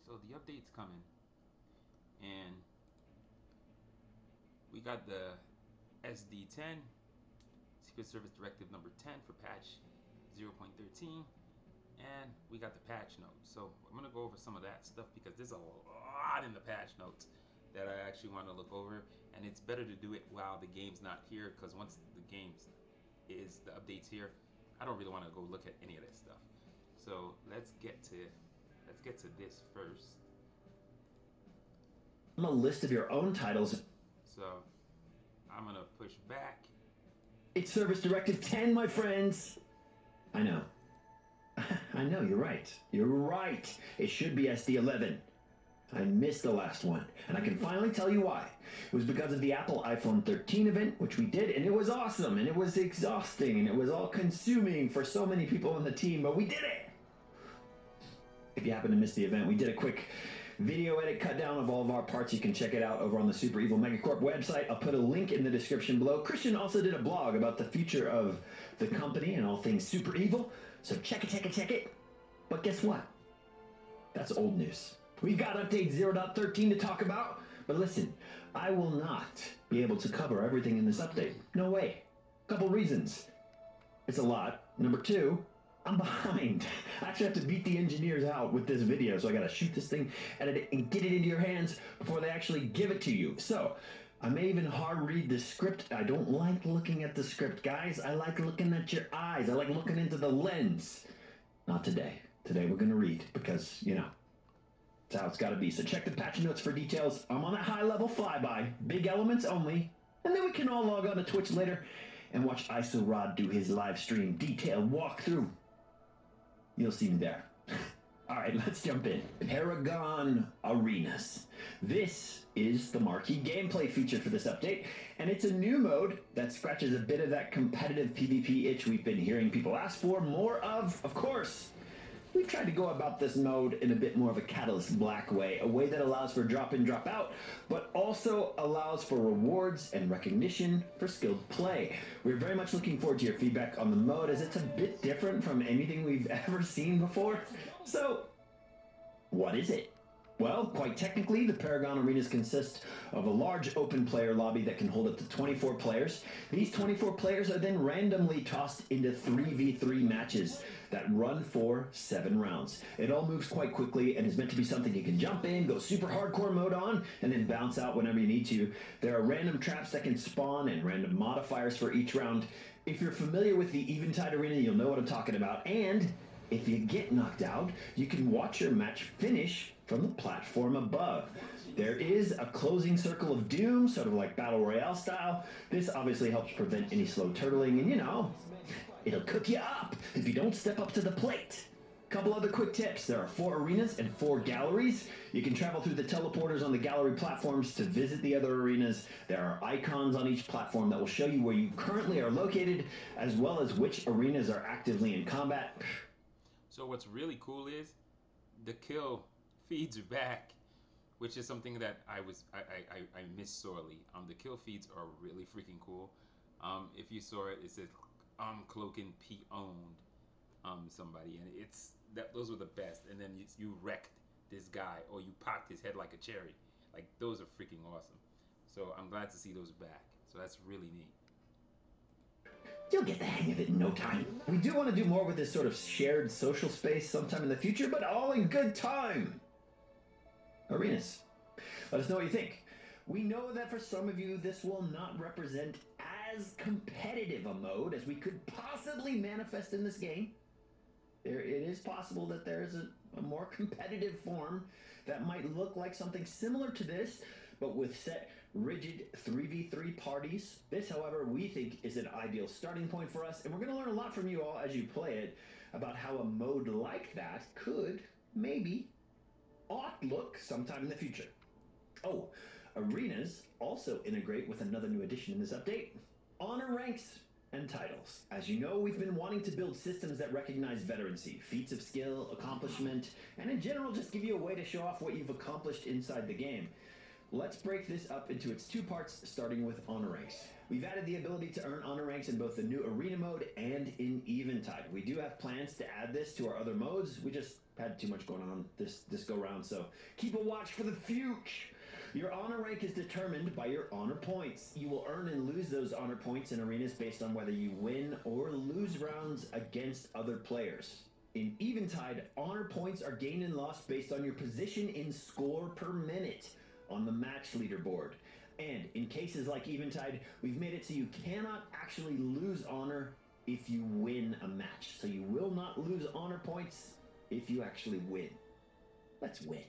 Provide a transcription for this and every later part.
So the update's coming, and we got the SD10 Secret Service Directive number 10 for patch 0.13, and we got the patch notes. So I'm gonna go over some of that stuff because there's a lot in the patch notes that I actually want to look over, and it's better to do it while the game's not here, because once the update's here, I don't really want to go look at any of that stuff. So let's get to this first. A list of your own titles. So I'm gonna push back. It's Service Directive 10, my friends. I know. I know, you're right. You're right. It should be SD11. I missed the last one, and I can finally tell you why. It was because of the Apple iPhone 13 event, which we did, and it was awesome, and it was exhausting, and it was all-consuming for so many people on the team, but we did it! If you happen to miss the event, we did a quick video edit cut down of all of our parts. You can check it out over on the Super Evil Megacorp website. I'll put a link in the description below. Christian also did a blog about the future of the company and all things Super Evil, so check it. But guess what? That's old news. We've got update 0.13 to talk about, but listen, I will not be able to cover everything in this update. No way. Couple reasons. It's a lot. Number two, I'm behind. I actually have to beat the engineers out with this video, so I gotta shoot this thing, edit it, and get it into your hands before they actually give it to you. So, I may even hard read the script. I don't like looking at the script, guys. I like looking at your eyes. I like looking into the lens. Not today. Today we're gonna read, because, you know, that's how it's gotta be. So check the patch notes for details. I'm on a high-level flyby, big elements only, and then we can all log on to Twitch later and watch IsoRod do his live stream detailed walkthrough. You'll see me there. Alright, let's jump in. Paragon Arenas. This is the marquee gameplay feature for this update, and it's a new mode that scratches a bit of that competitive PvP itch we've been hearing people ask for more of course. We've tried to go about this mode in a bit more of a Catalyst Black way, a way that allows for drop in, drop out, but also allows for rewards and recognition for skilled play. We're very much looking forward to your feedback on the mode, as it's a bit different from anything we've ever seen before. So, what is it? Well, quite technically, the Paragon Arenas consist of a large open player lobby that can hold up to 24 players. These 24 players are then randomly tossed into 3v3 matches that run for 7 rounds. It all moves quite quickly and is meant to be something you can jump in, go super hardcore mode on, and then bounce out whenever you need to. There are random traps that can spawn and random modifiers for each round. If you're familiar with the Eventide Arena, you'll know what I'm talking about. And if you get knocked out, you can watch your match finish from the platform above. There is a closing circle of doom, sort of like Battle Royale style. This obviously helps prevent any slow turtling, and you know, it'll cook you up if you don't step up to the plate. Couple other quick tips. There are 4 arenas and 4 galleries. You can travel through the teleporters on the gallery platforms to visit the other arenas. There are icons on each platform that will show you where you currently are located, as well as which arenas are actively in combat. So what's really cool is the kill feeds are back, which is something that I miss sorely. The kill feeds are really freaking cool. If you saw it, it says cloaking P owned somebody, and those were the best. And then you wrecked this guy, or you popped his head like a cherry. Like, those are freaking awesome. So I'm glad to see those back. So that's really neat. You'll get the hang of it in no time. We do want to do more with this sort of shared social space sometime in the future, but all in good time. Arenas. Let us know what you think. We know that for some of you, this will not represent as competitive a mode as we could possibly manifest in this game. It is possible that there is a more competitive form that might look like something similar to this, but with set rigid 3v3 parties. This, however, we think is an ideal starting point for us, and we're going to learn a lot from you all as you play it about how a mode like that could, maybe, ought look sometime in the future. Oh, arenas also integrate with another new addition in this update: honor ranks and titles. As you know, we've been wanting to build systems that recognize veterancy, feats of skill, accomplishment, and in general just give you a way to show off what you've accomplished inside the game. Let's break this up into its two parts, starting with honor ranks. We've added the ability to earn honor ranks in both the new arena mode and in Eventide. We do have plans to add this to our other modes. We just had too much going on this go round, so keep a watch for the future. Your honor rank is determined by your honor points. You will earn and lose those honor points in arenas based on whether you win or lose rounds against other players. In Eventide, honor points are gained and lost based on your position in score per minute on the match leaderboard. And in cases like Eventide, we've made it so you cannot actually lose honor if you win a match. So you will not lose honor points if you actually win. Let's win.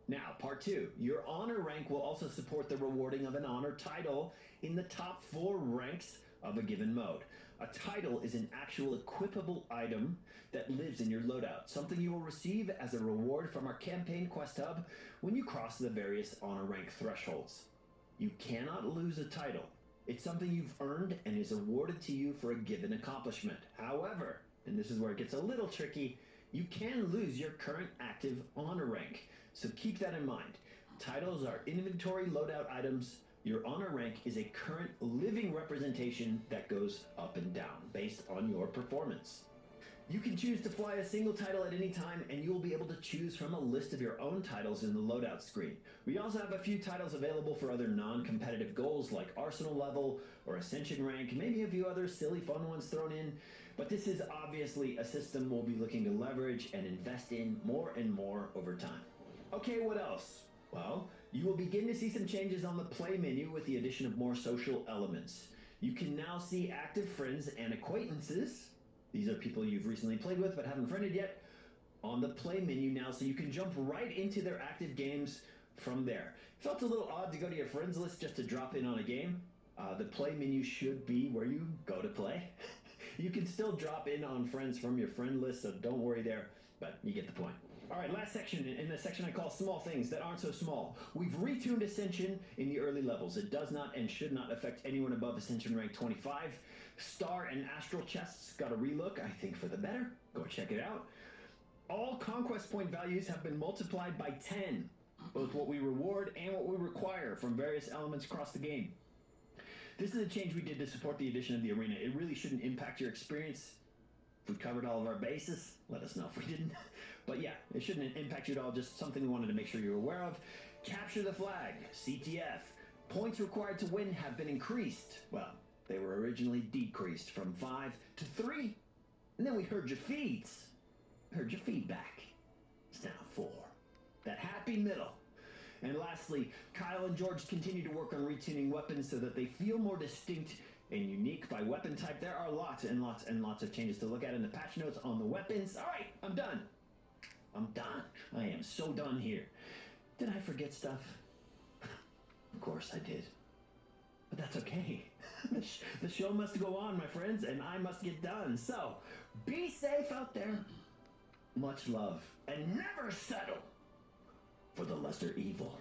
Now, part 2. Your honor rank will also support the rewarding of an honor title in the top 4 ranks of a given mode. A title is an actual equipable item that lives in your loadout, something you will receive as a reward from our campaign quest hub when you cross the various honor rank thresholds. You cannot lose a title. It's something you've earned and is awarded to you for a given accomplishment. However, and this is where it gets a little tricky, you can lose your current active honor rank. So keep that in mind. Titles are inventory loadout items. Your honor rank is a current living representation that goes up and down based on your performance. You can choose to fly a single title at any time, and you will be able to choose from a list of your own titles in the loadout screen. We also have a few titles available for other non-competitive goals like Arsenal level or Ascension rank, maybe a few other silly fun ones thrown in, but this is obviously a system we'll be looking to leverage and invest in more and more over time. Okay, what else? Well, you will begin to see some changes on the play menu with the addition of more social elements. You can now see active friends and acquaintances. These are people you've recently played with but haven't friended yet on the play menu now, so you can jump right into their active games from there. Felt a little odd to go to your friends list just to drop in on a game. The play menu should be where you go to play. You can still drop in on friends from your friend list, so don't worry there, but you get the point. All right, last section, in the section I call small things that aren't so small. We've retuned Ascension in the early levels. It does not and should not affect anyone above Ascension rank 25. Star and Astral chests got a relook, I think for the better. Go check it out. All conquest point values have been multiplied by 10, both what we reward and what we require from various elements across the game. This is a change we did to support the addition of the arena. It really shouldn't impact your experience. If we covered all of our bases, let us know if we didn't. But yeah, it shouldn't impact you at all, just something we wanted to make sure you're aware of. Capture the flag, CTF. Points required to win have been increased. Well, they were originally decreased from 5 to 3. And then we heard your feeds. Heard your feedback. It's now 4. That happy middle. And lastly, Kyle and George continue to work on retuning weapons so that they feel more distinct and unique by weapon type. There are lots and lots and lots of changes to look at in the patch notes on the weapons. All right, I'm done. I'm done. I am so done here. Did I forget stuff? Of course I did. But that's okay. The show must go on, my friends, and I must get done. So, be safe out there. Much love. And never settle for the lesser evil.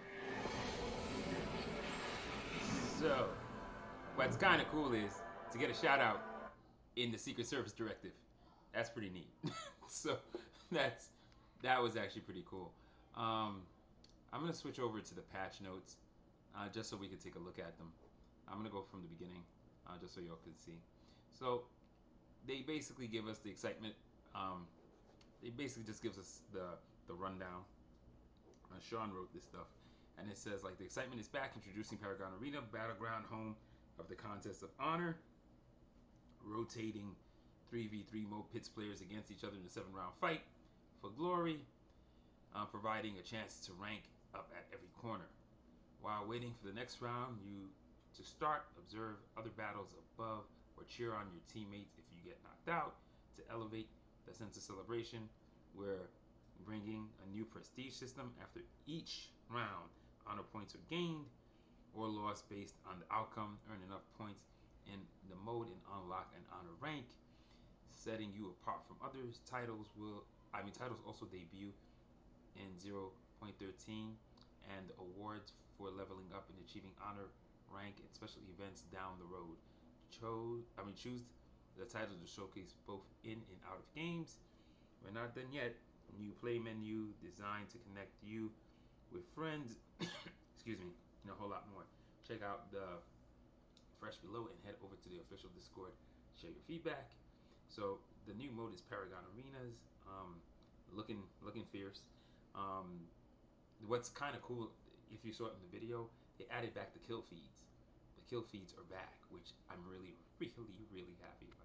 So, what's kind of cool is to get a shout out in the Secret Service directive. That's pretty neat. So, that was actually pretty cool. I'm going to switch over to the patch notes just so we can take a look at them. I'm going to go from the beginning just so y'all can see. So they basically give us the excitement. They basically just gives us the rundown. Sean wrote this stuff. And it says, like, the excitement is back, introducing Paragon Arena, battleground home of the Contest of Honor. Rotating 3v3 mode pits players against each other in a 7-round fight for glory, providing a chance to rank up at every corner. While waiting for the next round, you to start, observe other battles above or cheer on your teammates if you get knocked out to elevate the sense of celebration. We're bringing a new prestige system. After each round, honor points are gained or lost based on the outcome. Earn enough points in the mode and unlock an honor rank, setting you apart from others. Titles also debut in 0.13, and awards for leveling up and achieving honor rank and special events down the road. Choose the title to showcase both in and out of games. We're not done yet. New play menu designed to connect you with friends excuse me, and a whole lot more. Check out the fresh below and head over to the official Discord. Share your feedback. So the new mode is Paragon Arenas. Looking fierce. What's kind of cool, if you saw it in the video, they added back the kill feeds. The kill feeds are back, which I'm really, really, really happy about.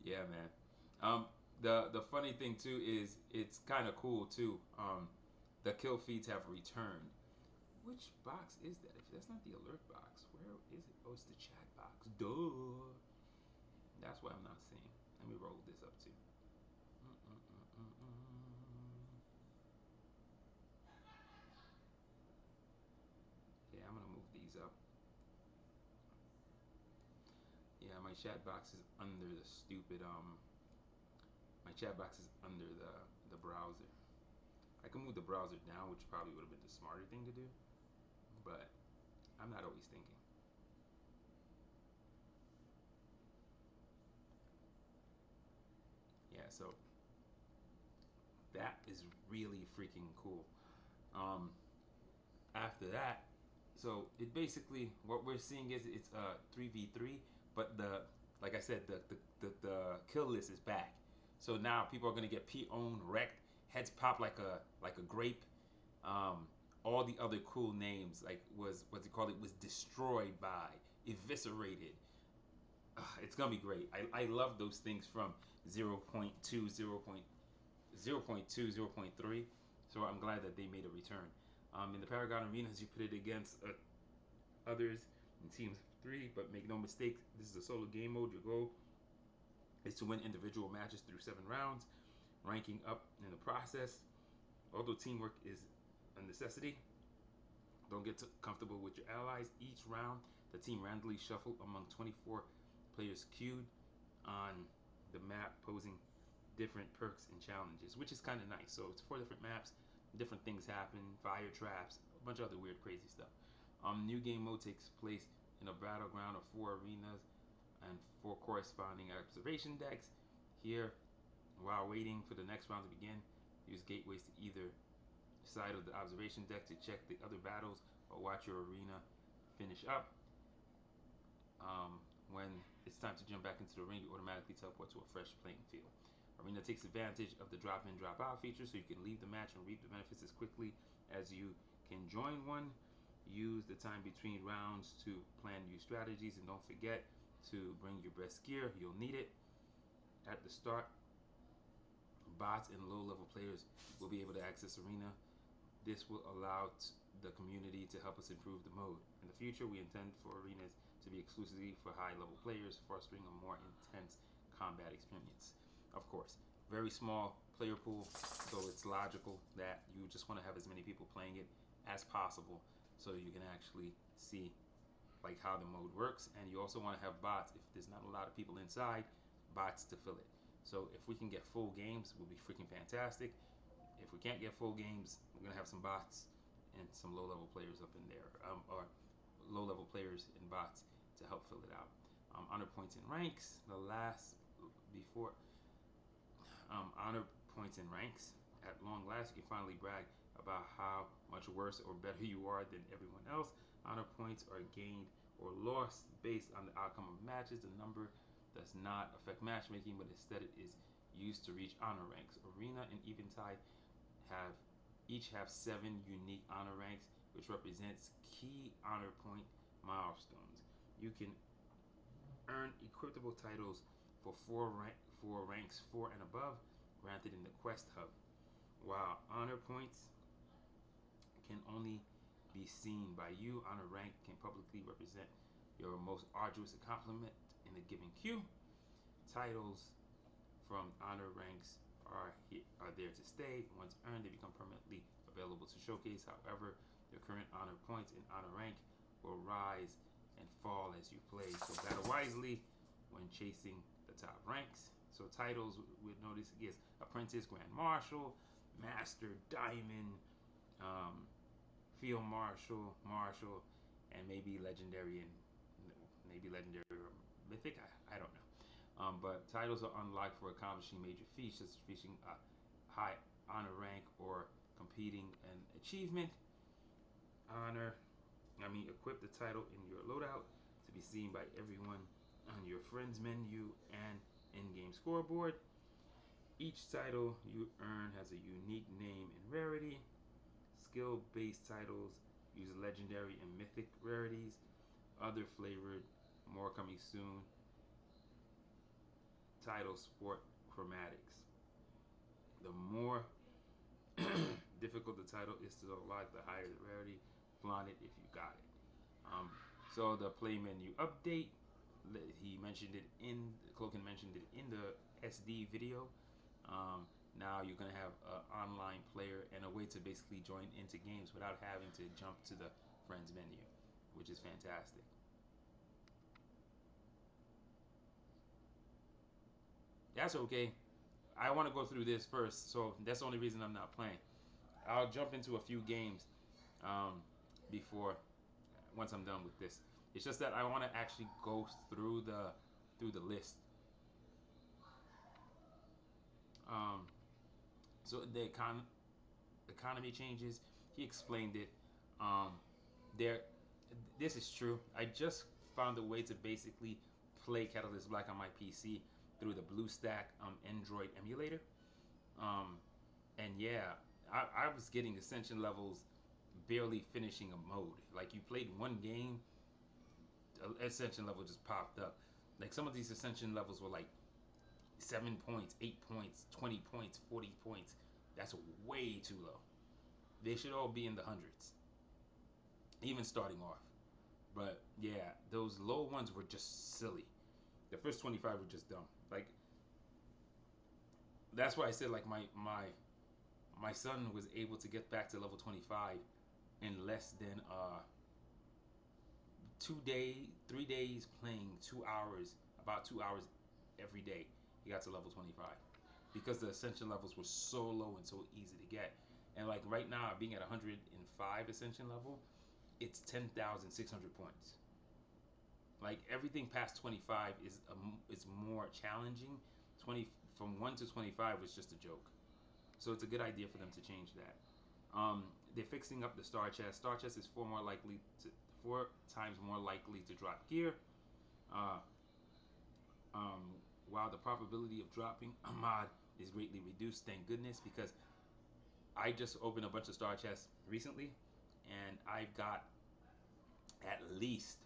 Yeah, man. The funny thing too is it's kind of cool too. The kill feeds have returned. Which box is that? If that's not the alert box, where is it? Oh, it's the chat box. Duh. That's what I'm not seeing. Let me roll this up too. Yeah, I'm gonna move these up. Yeah, my chat box is under the stupid my chat box is under the browser. I can move the browser down, which probably would have been the smarter thing to do, but I'm not always thinking. Yeah, so that is really freaking cool. Um, After that, so it basically what we're seeing is it's 3v3, but the like I said, the kill list is back. So now people are gonna get Pt1 wrecked, heads pop like a grape. Um, all the other cool names like was what's it called? It was destroyed by, eviscerated. It's gonna be great. I love those things from 0.2, 0.2, 0.3. So I'm glad that they made a return. In the Paragon arenas, you put it against others in teams of three, but make no mistake, this is a solo game mode. Your goal is to win individual matches through 7 rounds, ranking up in the process. Although teamwork is a necessity, don't get too comfortable with your allies. Each round, the team randomly shuffle among 24 players queued on the map, posing different perks and challenges, which is kind of nice. So it's 4 different maps, different things happen, fire traps, a bunch of other weird, crazy stuff. New game mode takes place in a battleground of 4 arenas and 4 corresponding observation decks. Here, while waiting for the next round to begin, use gateways to either side of the observation deck to check the other battles or watch your arena finish up. When it's time to jump back into the ring, you automatically teleport to a fresh playing field. Arena takes advantage of the drop in, drop out feature, so you can leave the match and reap the benefits as quickly as you can join one. Use the time between rounds to plan new strategies, and don't forget to bring your best gear. You'll need it. At the start, bots and low level players will be able to access Arena. This will allow the community to help us improve the mode. In the future, we intend for arenas to be exclusively for high level players, fostering a more intense combat experience. Of course, very small player pool, so it's logical that you just want to have as many people playing it as possible so you can actually see like how the mode works. And you also want to have bots. If there's not a lot of people inside, bots to fill it. So if we can get full games, it would be freaking fantastic. If we can't get full games, we're gonna have some bots and some low-level players up in there, or low-level players and bots to help fill it out. Honor points and ranks. The last before honor points and ranks. At long last, you can finally brag about how much worse or better you are than everyone else. Honor points are gained or lost based on the outcome of matches. The number does not affect matchmaking, but instead it is used to reach honor ranks. Arena and Eventide have each have 7 unique honor ranks, which represents key honor point milestones. You can earn equitable titles for for ranks 4 and above, granted in the quest hub. While honor points can only be seen by you, honor rank can publicly represent your most arduous accomplishment in a given queue. Titles from honor ranks are there to stay. Once earned, they become permanently available to showcase. However, your current honor points and honor rank will rise and fall as you play. So battle wisely when chasing the top ranks. So titles we'd notice is Apprentice, Grand Marshal, Master, Diamond, Field Marshal, Marshal, and maybe Legendary or Mythic. I don't know. But titles are unlocked for accomplishing major feats, such as reaching a high honor rank or completing an achievement. Honor, equip the title in your loadout to be seen by everyone on your friends menu and in-game scoreboard. Each title you earn has a unique name and rarity. Skill-based titles use legendary and mythic rarities. Other flavored, more coming soon. Title sport chromatics. The more difficult the title is to unlock, the higher the rarity. Flaunt it if you got it. So the play menu update. He mentioned it in Cloakin mentioned it in the SD video. Now you're gonna have an online player and a way to basically join into games without having to jump to the friends menu, which is fantastic. That's okay. I want to go through this first, so that's the only reason I'm not playing. I'll jump into a few games um, before once I'm done with this. It's just that I want to actually go through the list. Um, so the economy changes. He explained it. Um, there, this is true. I just found a way to basically play Catalyst Black on my PC through the BlueStack Android emulator. Um, and yeah, I was getting ascension levels barely finishing a mode. Like you played one game, ascension level just popped up. Like some of these ascension levels were like 7 points, 8 points, 20 points, 40 points. That's way too low. They should all be in the hundreds, even starting off. But yeah, those low ones were just silly. The first 25 were just dumb. Like that's why I said like my son was able to get back to level 25 in less than 2 day, 3 days playing 2 hours, about 2 hours every day. He got to level 25 because the ascension levels were so low and so easy to get. And like right now, being at 105 ascension level, it's 10,600 points. Like everything past 25 is more challenging. 20 from 1 to 25 was just a joke. So it's a good idea for them to change that. They're fixing up the star chest. Star chest is 4 times more likely to drop gear. Uh, um, while the probability of dropping a mod is greatly reduced, thank goodness, because I just opened a bunch of star chests recently, and I've got at least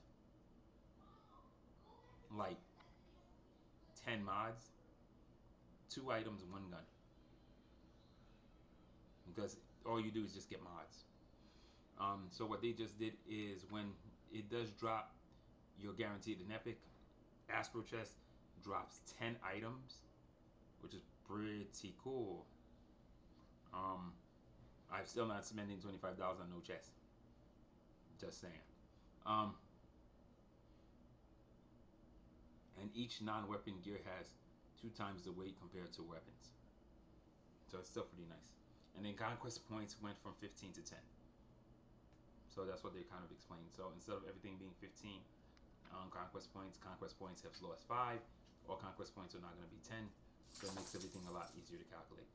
like 10 mods, 2 items, 1 gun. Because all you do is just get mods. So what they just did is when it does drop, you're guaranteed an epic. Astro chest drops 10 items, which is pretty cool. I'm still not spending $25 on no chest. Just saying. Um, and each non-weapon gear has 2 times the weight compared to weapons. So it's still pretty nice. And then conquest points went from 15 to 10. So that's what they kind of explained. So instead of everything being 15 conquest points have lost 5. All conquest points are not going to be 10. So it makes everything a lot easier to calculate.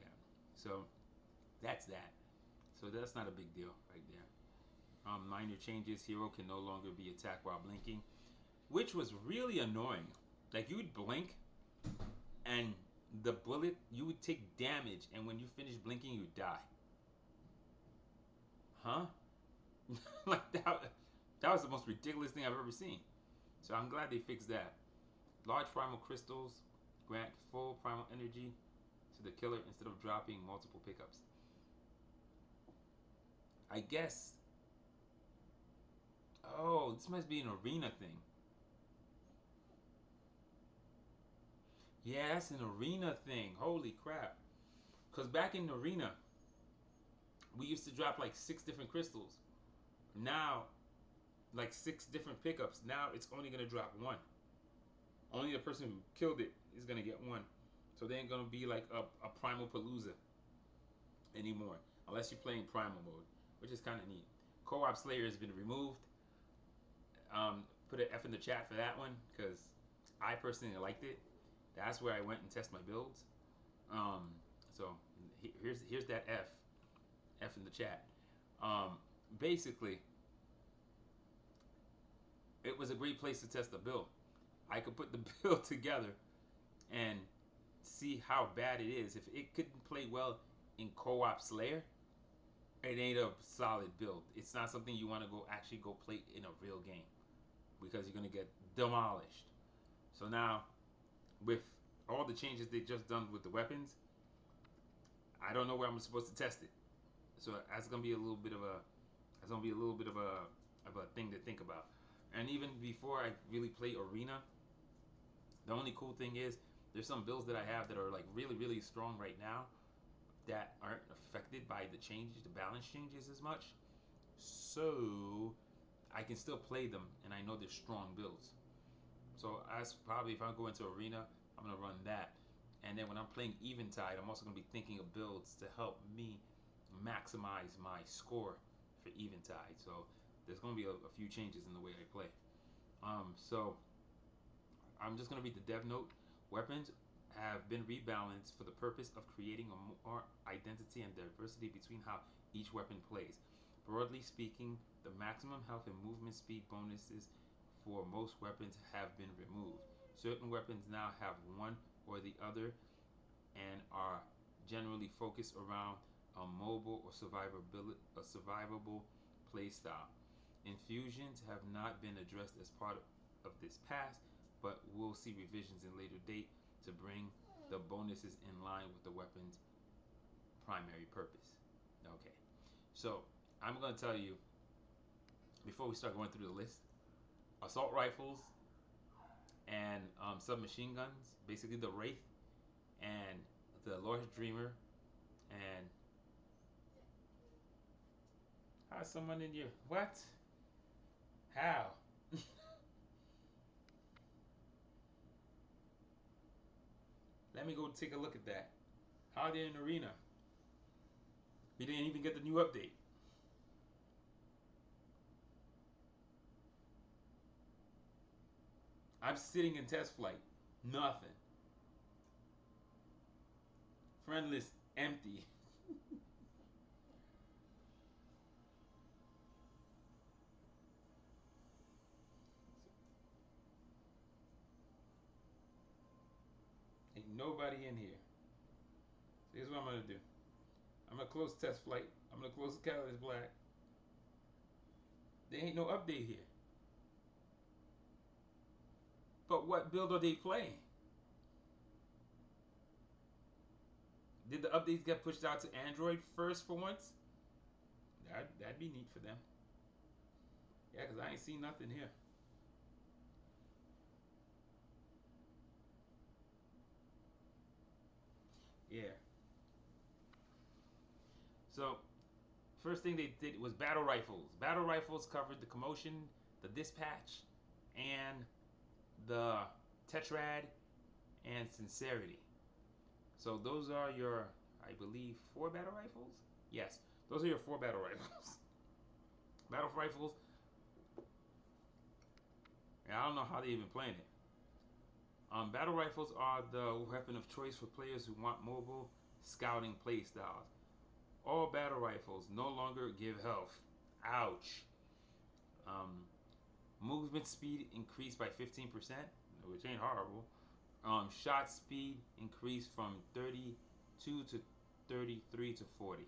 Yeah. So that's that. So that's not a big deal right there. Minor changes. Hero can no longer be attacked while blinking, which was really annoying. Like you would blink, and the bullet, you would take damage, and when you finish blinking, you die. Huh? Like that was the most ridiculous thing I've ever seen. So I'm glad they fixed that. Large primal crystals grant full primal energy to the killer instead of dropping multiple pickups. I guess. Oh, this must be an arena thing. Yeah, that's an arena thing. Holy crap. Because back in the arena, we used to drop like 6 different crystals. Now, like 6 different pickups. Now it's only going to drop 1. Only the person who killed it is going to get 1. So they ain't going to be like a primal palooza anymore. unless you're playing primal mode, which is kind of neat. Co-op Slayer has been removed. Put an F in the chat for that one because I personally liked it. That's where I went and test my builds. Um, so here's that F in the chat. Basically, it was a great place to test the build. I could put the build together and see how bad it is. If it couldn't play well in co-op Slayer, it ain't a solid build. It's not something you want to actually go play in a real game because you're gonna get demolished. So now, with all the changes they just done with the weapons, I don't know where I'm supposed to test it. So that's gonna be a little bit of a thing to think about. And even before I really play Arena, the only cool thing is there's some builds that I have that are like really strong right now that aren't affected by the changes, the balance changes as much. So I can still play them, and I know they're strong builds. So as probably if I go into Arena, I'm gonna run that. And then when I'm playing Eventide, I'm also gonna be thinking of builds to help me maximize my score for Eventide. So there's gonna be a few changes in the way I play. So I'm just gonna read the dev note. Weapons have been rebalanced for the purpose of creating a more identity and diversity between how each weapon plays. Broadly speaking, the maximum health and movement speed bonuses for most weapons have been removed. Certain weapons now have one or the other and are generally focused around a mobile or survivable playstyle. Infusions have not been addressed as part of this pass, but we'll see revisions in later date to bring the bonuses in line with the weapon's primary purpose. Okay, so I'm going to tell you before we start going through the list: assault rifles and submachine guns, basically the Wraith and the Lord Dreamer, and how's someone in here? What? How? Let me go take a look at that. How are they in Arena? We didn't even get the new update. I'm sitting in test flight. Nothing. Friend list empty. Ain't nobody in here. So here's what I'm gonna do. I'm gonna close test flight. I'm gonna close the Catalyst Black. There ain't no update here. But what build are they playing? Did the updates get pushed out to Android first for once? That'd be neat for them. Yeah, because I ain't seen nothing here. Yeah. So, first thing they did was battle rifles. Battle rifles covered the commotion, the dispatch, and the tetrad and sincerity. So those are your, I believe, 4 battle rifles? Yes, those are your 4 battle rifles. Battle rifles, I don't know how they even playing it. Battle rifles are the weapon of choice for players who want mobile scouting playstyles. All battle rifles no longer give health. Ouch. Um, Movement speed increased by 15%, which ain't horrible. Shot speed increased from 32 to 33 to 40.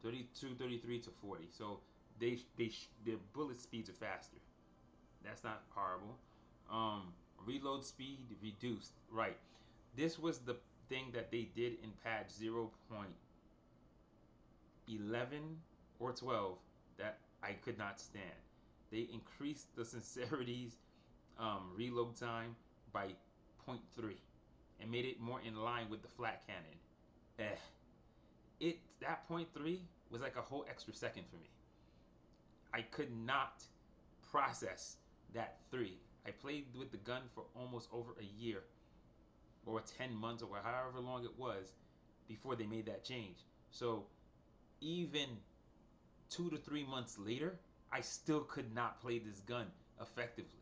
32, 33 to 40. So their bullet speeds are faster. That's not horrible. Reload speed reduced. Right. This was the thing that they did in patch 0.11 or 12 that I could not stand. They increased the sincerity's reload time by 0.3 and made it more in line with the flat cannon. Eh. That 0.3 was like a whole extra second for me. I could not process that 3. I played with the gun for almost over a year or 10 months or however long it was before they made that change. So even 2 to 3 months later, I still could not play this gun effectively.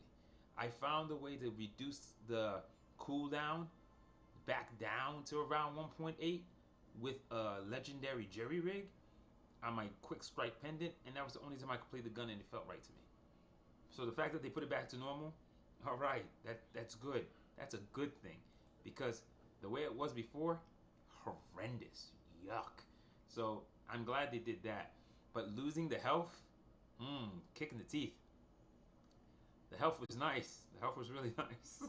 I found a way to reduce the cooldown back down to around 1.8 with a legendary jerry rig on my quick strike pendant, and that was the only time I could play the gun and it felt right to me. So the fact that they put it back to normal, all right, that's good. That's a good thing, because the way it was before, horrendous, yuck. So I'm glad they did that. But losing the health, kick in the teeth. The health was nice. The health was really nice.